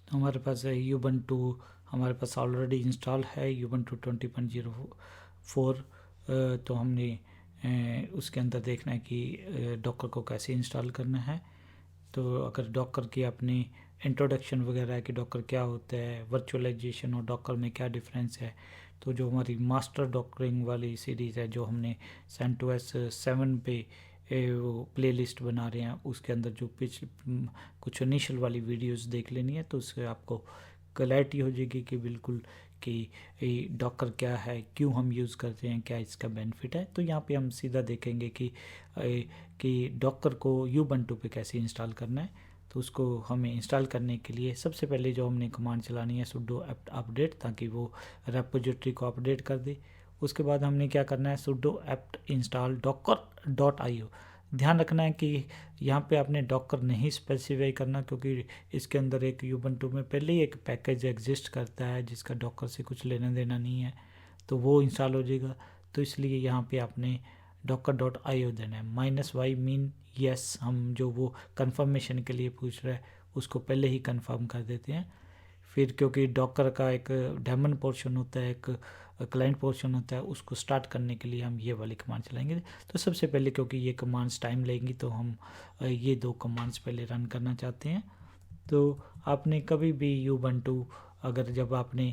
तो हमारे पास है यूबंटू, हमारे पास ऑलरेडी इंस्टॉल है यूबंटू 20.04। तो हमने उसके अंदर देखना है कि डॉकर को कैसे इंस्टॉल करना है। तो अगर डॉकर की अपनी इंट्रोडक्शन वगैरह है कि डॉकर क्या होता है, वर्चुअलाइजेशन और डॉकर में क्या डिफरेंस है, तो जो हमारी मास्टर डॉकरिंग वाली सीरीज़ है जो हमने CentOS 7 पे वो प्ले लिस्ट बना रहे हैं, उसके अंदर जो कुछ इनिशियल वाली वीडियोस देख लेनी है, तो उससे आपको क्लैरिटी हो जाएगी कि बिल्कुल कि डॉकर क्या है, क्यों हम यूज़ करते हैं, क्या इसका बेनिफिट है। तो यहाँ पे हम सीधा देखेंगे कि डॉकर को यूबंटू पे कैसे इंस्टॉल करना है। तो उसको हमें इंस्टॉल करने के लिए सबसे पहले जो हमने कमांड चलानी है sudo apt अपडेट, ताकि वो रेपोजिटरी को अपडेट कर दे। उसके बाद हमने क्या करना है, sudo apt install docker.io। ध्यान रखना है कि यहाँ पे आपने डॉकर नहीं स्पेसिफाई करना, क्योंकि इसके अंदर एक यूबंटू में पहले ही एक पैकेज एग्जिस्ट करता है जिसका डॉकर से कुछ लेना देना नहीं है, तो वो इंस्टॉल हो जाएगा। तो इसलिए यहाँ पे आपने docker.io देना है। -y मीन यस, हम जो वो कंफर्मेशन के लिए पूछ रहा है उसको पहले ही कंफर्म कर देते हैं। फिर क्योंकि डॉकर का एक डेमन पोर्शन होता है, एक क्लाइंट पोर्शन होता है, उसको स्टार्ट करने के लिए हम ये वाली कमांड चलाएंगे। तो सबसे पहले क्योंकि ये कमांड्स टाइम लेंगी, तो हम ये दो कमांड्स पहले रन करना चाहते हैं। तो आपने कभी भी यूबंटू, अगर जब आपने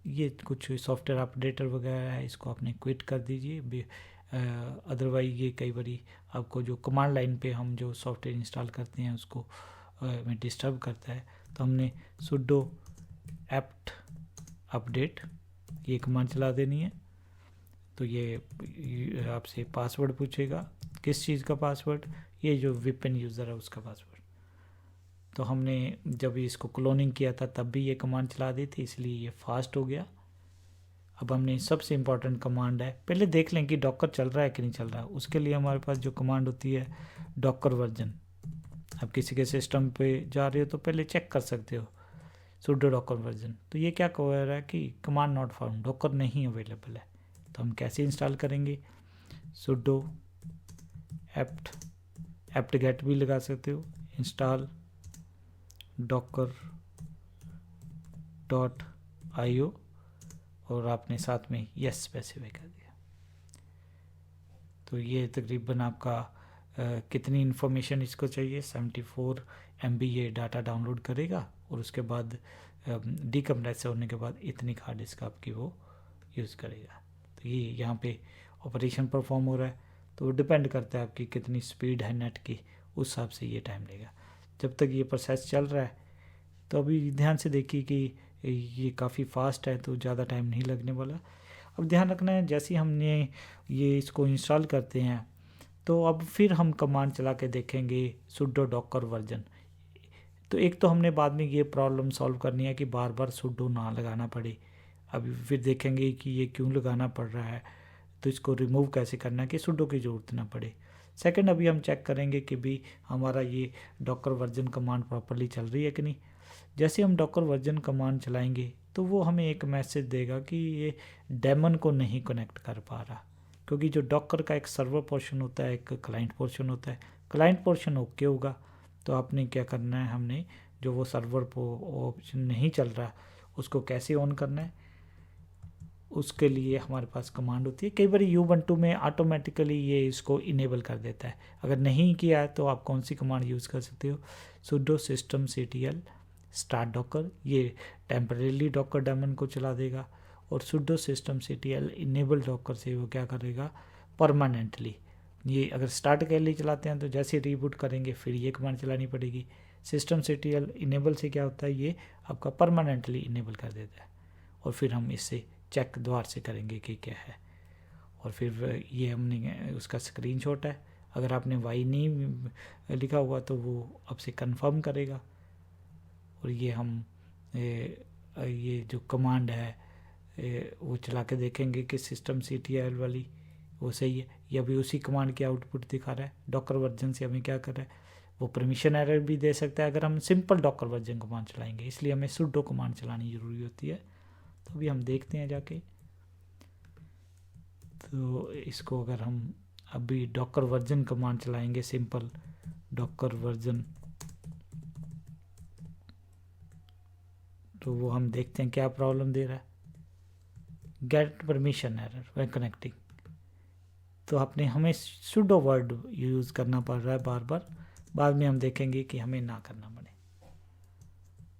ये कुछ सॉफ्टवेयर अपडेटर वगैरह है, इसको आपने क्विट कर दीजिए। अदरवाइज ये कई बारी आपको जो कमांड लाइन पे हम जो सॉफ्टवेयर इंस्टॉल करते हैं उसको में डिस्टर्ब करता है। तो हमने sudo apt अपडेट ये कमांड चला देनी है। तो ये आपसे पासवर्ड पूछेगा, किस चीज़ का पासवर्ड, ये जो विपिन यूज़र है उसका पासवर्ड। तो हमने जब इसको क्लोनिंग किया था तब भी ये कमांड चला दी थी, इसलिए ये फास्ट हो गया। अब हमने सबसे इम्पॉर्टेंट कमांड है, पहले देख लें कि डॉकर चल रहा है कि नहीं चल रहा है। उसके लिए हमारे पास जो कमांड होती है डॉकर वर्जन। आप किसी के सिस्टम पे जा रहे हो तो पहले चेक कर सकते हो sudo docker वर्जन। तो ये क्या कह रहा है कि कमांड नॉट फाउंड, डॉकर नहीं अवेलेबल है। तो हम कैसे इंस्टॉल करेंगे, sudo apt get भी लगा सकते हो, इंस्टॉल docker.io, और आपने साथ में यस स्पेसिफाई कर दिया। तो ये तकरीबन आपका कितनी इन्फॉर्मेशन इसको चाहिए, 74 MB ये डाटा डाउनलोड करेगा, और उसके बाद डीकम्प्रेस होने के बाद इतनी हार्ड डिस्क आपकी वो यूज़ करेगा। तो ये यहाँ पे ऑपरेशन परफॉर्म हो रहा है। तो डिपेंड करता है आपकी कितनी स्पीड है नेट की, उस हिसाब से ये टाइम लेगा। जब तक ये प्रोसेस चल रहा है तो अभी ध्यान से देखिए कि ये काफ़ी फास्ट है, तो ज़्यादा टाइम नहीं लगने वाला। अब ध्यान रखना है, जैसे ही हमने ये इसको इंस्टॉल करते हैं तो अब फिर हम कमांड चला के देखेंगे sudo docker वर्जन। तो एक तो हमने बाद में ये प्रॉब्लम सॉल्व करनी है कि बार बार sudo ना लगाना पड़े। अभी फिर देखेंगे कि ये क्यों लगाना पड़ रहा है, तो इसको रिमूव कैसे करना है कि sudo की ज़रूरत ना पड़े। सेकंड, अभी हम चेक करेंगे कि भी हमारा ये डॉकर वर्जन कमांड प्रॉपरली चल रही है कि नहीं। जैसे हम डॉकर वर्जन कमांड चलाएंगे तो वो हमें एक मैसेज देगा कि ये डेमन को नहीं कनेक्ट कर पा रहा, क्योंकि जो डॉकर का एक सर्वर पोर्शन होता है, एक क्लाइंट पोर्शन होता है। क्लाइंट पोर्शन ओके होगा तो आपने क्या करना है, हमने जो वो सर्वर ऑप्शन नहीं चल रहा उसको कैसे ऑन करना है, उसके लिए हमारे पास कमांड होती है। कई बार यूबंटू में ऑटोमेटिकली ये इसको इनेबल कर देता है। अगर नहीं किया है तो आप कौन सी कमांड यूज़ कर सकते हो, sudo systemctl स्टार्ट डॉकर, ये टेम्परेली डॉकर डेमन को चला देगा। और sudo systemctl इनेबल डॉकर से वो क्या करेगा, परमानेंटली। ये अगर स्टार्ट के लिए चलाते हैं तो जैसे रीबूट करेंगे फिर ये कमांड चलानी पड़ेगी। systemctl इनेबल से क्या होता है, ये आपका परमानेंटली इनेबल कर देता है। और फिर हम इससे चेक दोबारा से करेंगे कि क्या है। और फिर ये हमने उसका स्क्रीनशॉट है, अगर आपने वाई नहीं लिखा हुआ तो वो आपसे कंफर्म करेगा। और ये हम ये जो कमांड है वो चला के देखेंगे कि systemctl वाली वो सही है। ये अभी उसी कमांड की आउटपुट दिखा रहा है। डॉकर वर्जन से हमें क्या कर रहा है, वो परमिशन एरर भी दे सकता है अगर हम सिंपल डॉकर वर्जन कमांड चलाएंगे, इसलिए हमें sudo कमांड चलानी ज़रूरी होती है। तो अभी हम देखते हैं जाके। तो इसको अगर हम अभी डॉकर वर्जन कमांड चलाएंगे, सिंपल डॉकर वर्जन तो वो हम देखते हैं क्या प्रॉब्लम दे रहा है। Get permission error when connecting, तो आपने हमें सुडो वर्ड यूज़ करना पड़ रहा है बार बार, बाद में हम देखेंगे कि हमें ना करना पड़े।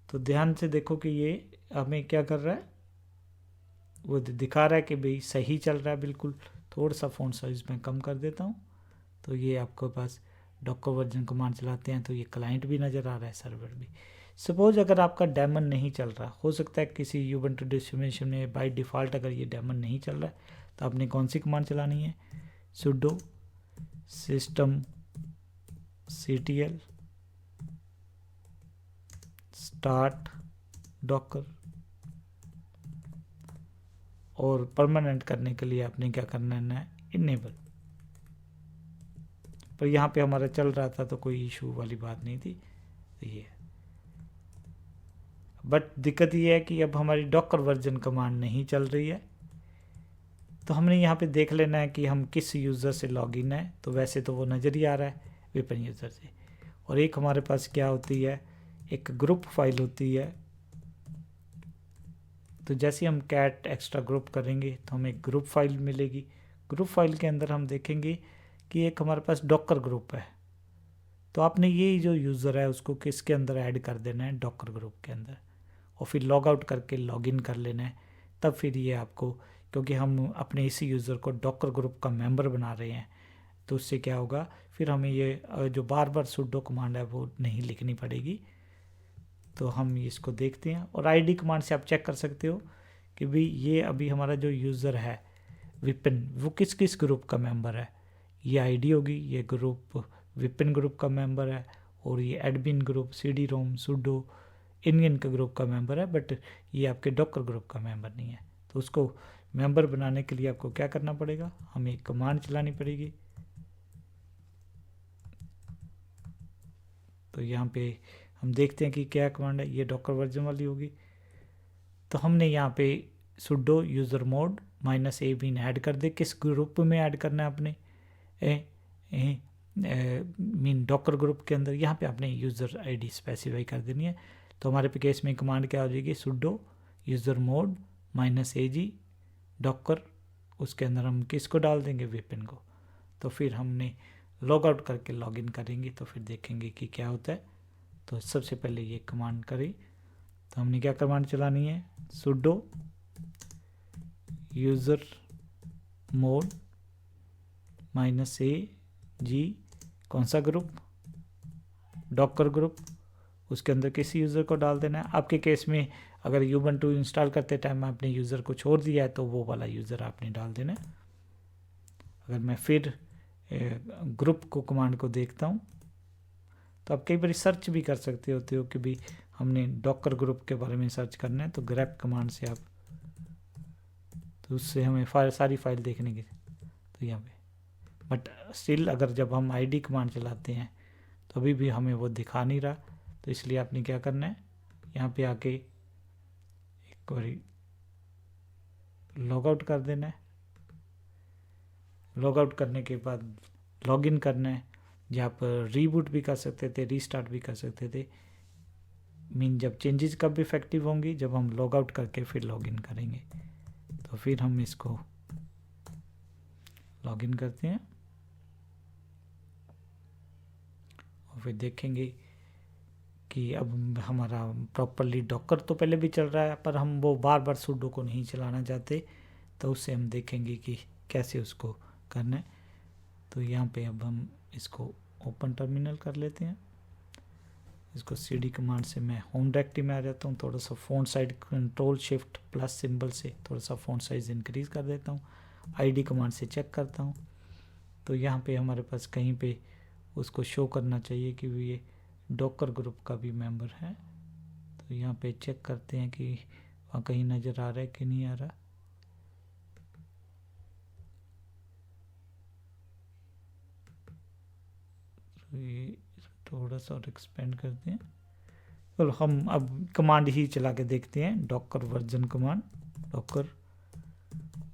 तो ध्यान से देखो कि ये हमें क्या कर रहा है, वो दिखा रहा है कि भाई सही चल रहा है बिल्कुल। थोड़ा सा फ़ॉन्ट साइज में कम कर देता हूँ, तो ये आपके पास डॉकर वर्जन कमांड चलाते हैं तो ये क्लाइंट भी नज़र आ रहा है, सर्वर भी। सपोज अगर आपका डेमन नहीं चल रहा, हो सकता है किसी यूबंटू डिस्ट्रीब्यूशन में बाय डिफ़ॉल्ट अगर ये डेमन नहीं चल रहा है, तो आपने कौन सी कमांड चलानी है, sudo system ctl start docker, और परमानेंट करने के लिए आपने क्या करना है, इनेबल। पर यहाँ पे हमारा चल रहा था तो कोई इशू वाली बात नहीं थी, ये। बट दिक्कत ये है कि अब हमारी डॉकर वर्जन कमांड नहीं चल रही है, तो हमने यहाँ पे देख लेना है कि हम किस यूज़र से लॉगिन है। तो वैसे तो वो नज़र ही आ रहा है, विपिन यूज़र से। और एक हमारे पास क्या होती है, एक ग्रुप फाइल होती है। तो जैसे हम कैट एक्स्ट्रा ग्रुप करेंगे तो हमें एक ग्रुप फाइल मिलेगी। ग्रुप फाइल के अंदर हम देखेंगे कि एक हमारे पास डॉकर ग्रुप है। तो आपने ये जो यूज़र है उसको किसके अंदर ऐड कर देना है, डॉकर ग्रुप के अंदर, और फिर लॉग आउट करके लॉगिन कर लेना है। तब फिर ये आपको, क्योंकि हम अपने इसी यूज़र को डॉकर ग्रुप का मेंबर बना रहे हैं, तो उससे क्या होगा, फिर हमें ये जो बार बार सुडो कमांड है वो नहीं लिखनी पड़ेगी। तो हम इसको देखते हैं, और आईडी कमांड से आप चेक कर सकते हो कि भाई ये अभी हमारा जो यूज़र है विपिन, वो किस किस ग्रुप का मेंबर है। ये आईडी होगी, ये ग्रुप विपिन ग्रुप का मेंबर है, और ये admin group CD ROM sudo Indian के ग्रुप का मेंबर है, बट ये आपके डॉकर ग्रुप का मेंबर नहीं है। तो उसको मेंबर बनाने के लिए आपको क्या करना पड़ेगा, हमें एक कमांड चलानी पड़ेगी। तो यहाँ पे हम देखते हैं कि क्या कमांड है, ये डॉकर वर्जन वाली होगी। तो हमने यहाँ पे sudo usermod -a bin add कर दे, किस ग्रुप में ऐड करना है आपने, मीन डॉकर ग्रुप के अंदर। यहाँ पे आपने यूज़र आईडी स्पेसिफाई कर देनी है। तो हमारे पे केस में कमांड क्या हो जाएगी, sudo usermod -ag docker, उसके अंदर हम किसको डाल देंगे, विपिन को। तो फिर हमने लॉग आउट करके लॉगिन करेंगे तो फिर देखेंगे कि क्या होता है। तो सबसे पहले ये कमांड करी, तो हमने क्या कमांड चलानी है, सुडो यूज़र मोड -a कौन सा ग्रुप, डॉकर ग्रुप, उसके अंदर किसी यूज़र को डाल देना है। आपके केस में अगर यूबंटू इंस्टॉल करते टाइम आपने यूज़र को छोड़ दिया है तो वो वाला यूज़र आपने डाल देना है। अगर मैं फिर ग्रुप को कमांड को देखता हूँ, तो आप कई बार सर्च भी कर सकते होते हो कि भाई हमने डॉकर ग्रुप के बारे में सर्च करना है, तो ग्रैप कमांड से आप, तो उससे हमें सारी फाइल देखने की, तो यहाँ पे। बट स्टिल अगर जब हम आईडी कमांड चलाते हैं तो अभी भी हमें वो दिखा नहीं रहा। तो इसलिए आपने क्या करना है, यहाँ पे आके एक बार लॉग आउट कर देना है। लॉग आउट करने के बाद लॉगिन करना है, जहाँ पर रीबूट भी कर सकते थे, रीस्टार्ट भी कर सकते थे। मीन जब चेंजेस कब इफेक्टिव होंगी, जब हम लॉग आउट करके फिर लॉगिन करेंगे। तो फिर हम इसको लॉगिन करते हैं और फिर देखेंगे कि अब हमारा प्रॉपरली डॉकर तो पहले भी चल रहा है, पर हम वो बार बार सुडो को नहीं चलाना चाहते, तो उससे हम देखेंगे कि कैसे उसको करना है। तो यहाँ पे अब हम इसको ओपन टर्मिनल कर लेते हैं। इसको सीडी कमांड से मैं होम डायरेक्टरी में आ जाता हूँ। थोड़ा सा font size control shift plus symbol से थोड़ा सा फ़ॉन्ट साइज इंक्रीज़ कर देता हूँ। आईडी कमांड से चेक करता हूँ, तो यहाँ पे हमारे पास कहीं पे उसको शो करना चाहिए कि ये डॉकर ग्रुप का भी मेंबर है। तो यहाँ पे चेक करते हैं कि वहाँ कहीं नज़र आ रहा है कि नहीं आ रहा। तो ये थोड़ा सा और एक्सपेंड करते हैं। चलो हम अब कमांड ही चला के देखते हैं, Docker version command. Docker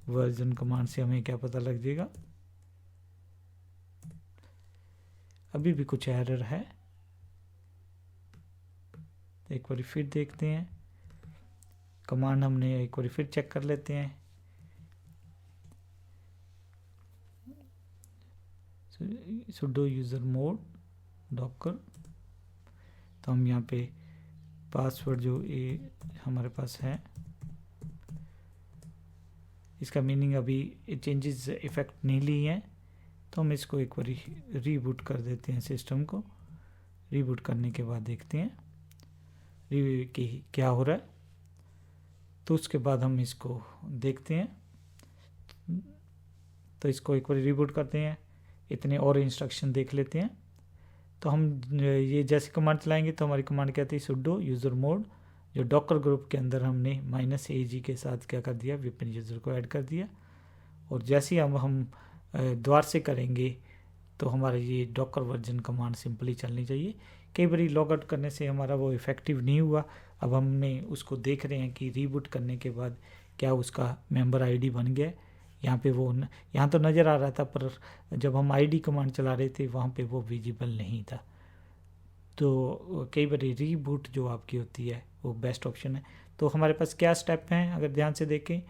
version command से हमें क्या पता लग जाएगा, अभी भी कुछ एरर है। एक बार फिर देखते हैं कमांड हमने एक बार फिर चेक कर लेते हैं। sudo यूज़र मोड डॉकर, तो हम यहाँ पे पासवर्ड जो ये हमारे पास है इसका मीनिंग अभी चेंजेस इफेक्ट नहीं लिए हैं, तो हम इसको एक बार रीबूट कर देते हैं। सिस्टम को रीबूट करने के बाद देखते हैं कि क्या हो रहा है। तो उसके बाद हम इसको देखते हैं। तो इसको एक बार रीबूट करते हैं, इतने और इंस्ट्रक्शन देख लेते हैं। तो हम ये जैसे कमांड चलाएंगे तो हमारी कमांड कहती है sudo यूज़र मोड, जो डॉकर ग्रुप के अंदर हमने -ag के साथ क्या कर दिया, विपिन यूज़र को ऐड कर दिया। और जैसे ही हम द्वार से करेंगे तो हमारा ये डॉकर वर्जन कमांड सिंपली चलनी चाहिए। कई बार लॉग आउट करने से हमारा वो इफ़ेक्टिव नहीं हुआ। अब हमने उसको देख रहे हैं कि रीबूट करने के बाद क्या उसका मेंबर आईडी बन गया। यहाँ पे वो यहाँ तो नज़र आ रहा था, पर जब हम आईडी कमांड चला रहे थे वहाँ पे वो विजिबल नहीं था। तो कई बार रीबूट जो आपकी होती है वो बेस्ट ऑप्शन है। तो हमारे पास क्या स्टेप हैं अगर ध्यान से देखें,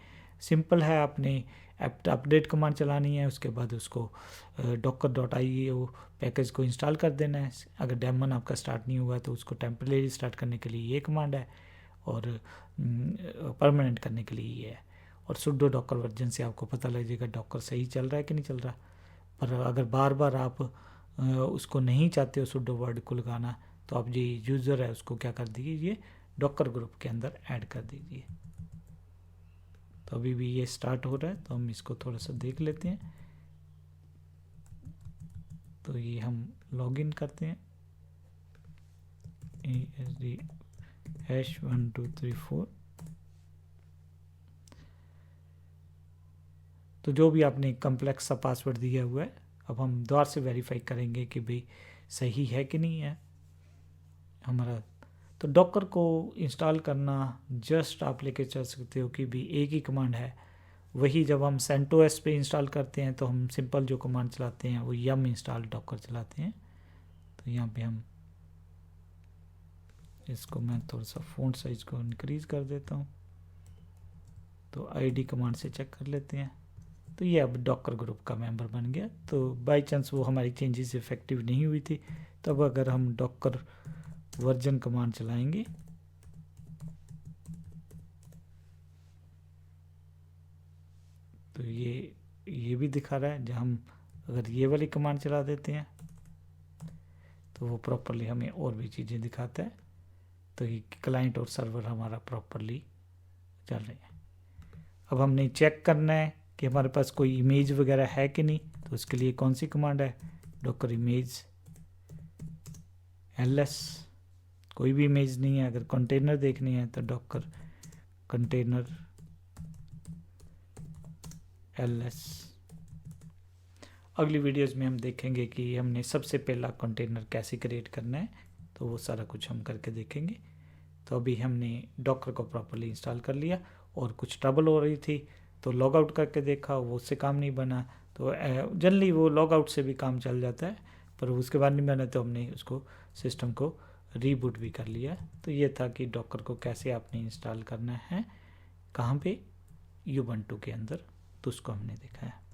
सिंपल है। आपने अपडेट कमांड चलानी है, उसके बाद उसको docker.io पैकेज को इंस्टॉल कर देना है। अगर डेमन आपका स्टार्ट नहीं हुआ तो उसको टेम्परेरी स्टार्ट करने के लिए ये कमांड है, और परमानेंट करने के लिए ये है। और sudo docker वर्जन से आपको पता लग जाएगा डॉकर सही चल रहा है कि नहीं चल रहा। पर अगर बार बार आप उसको नहीं चाहते हो sudo वर्ड को लगाना, तो आप जो यूज़र है उसको क्या कर दीजिए, डॉकर ग्रुप के अंदर ऐड कर दीजिए। तो अभी भी ये स्टार्ट हो रहा है, तो हम इसको थोड़ा सा देख लेते हैं। तो ये हम लॉगिन करते हैं ASD#1234। तो जो भी आपने कम्प्लेक्स सा पासवर्ड दिया हुआ है, अब हम द्वार से वेरीफाई करेंगे कि भाई सही है कि नहीं है हमारा। तो डॉकर को इंस्टॉल करना जस्ट आप लेके चल सकते हो कि भी एक ही कमांड है। वही जब हम CentOS पे इंस्टॉल करते हैं तो हम सिंपल जो कमांड चलाते हैं वो yum इंस्टॉल डॉकर चलाते हैं। तो यहाँ पे हम इसको मैं थोड़ा सा फ़ॉन्ट साइज को इंक्रीज़ कर देता हूँ। तो id कमांड से चेक कर लेते हैं। तो ये अब डॉकर ग्रुप का मेंबर बन गया। तो बाई चांस वो हमारी चेंजेस इफेक्टिव नहीं हुई थी, तब अगर हम डॉकर वर्जन कमांड चलाएंगे तो ये भी दिखा रहा है। जब हम अगर ये वाली कमांड चला देते हैं तो वो प्रॉपरली हमें और भी चीज़ें दिखाता है। तो ये क्लाइंट और सर्वर हमारा प्रॉपरली चल रहे हैं। अब हमने चेक करना है कि हमारे पास कोई इमेज वगैरह है कि नहीं। तो उसके लिए कौन सी कमांड है, डॉकर इमेज ls। कोई भी इमेज नहीं है। अगर कंटेनर देखनी है तो डॉकर कंटेनर ls। अगली वीडियोस में हम देखेंगे कि हमने सबसे पहला कंटेनर कैसे क्रिएट करना है, तो वो सारा कुछ हम करके देखेंगे। तो अभी हमने डॉकर को प्रॉपरली इंस्टॉल कर लिया और कुछ ट्रबल हो रही थी तो लॉग आउट करके देखा, वो उससे काम नहीं बना। तो जनरली वो लॉग आउट से भी काम चल जाता है, पर उसके बाद नहीं बना तो हमने उसको सिस्टम को रीबूट भी कर लिया। तो ये था कि डॉकर को कैसे आपने इंस्टॉल करना है, कहाँ पे, Ubuntu के अंदर, तो उसको हमने देखा है।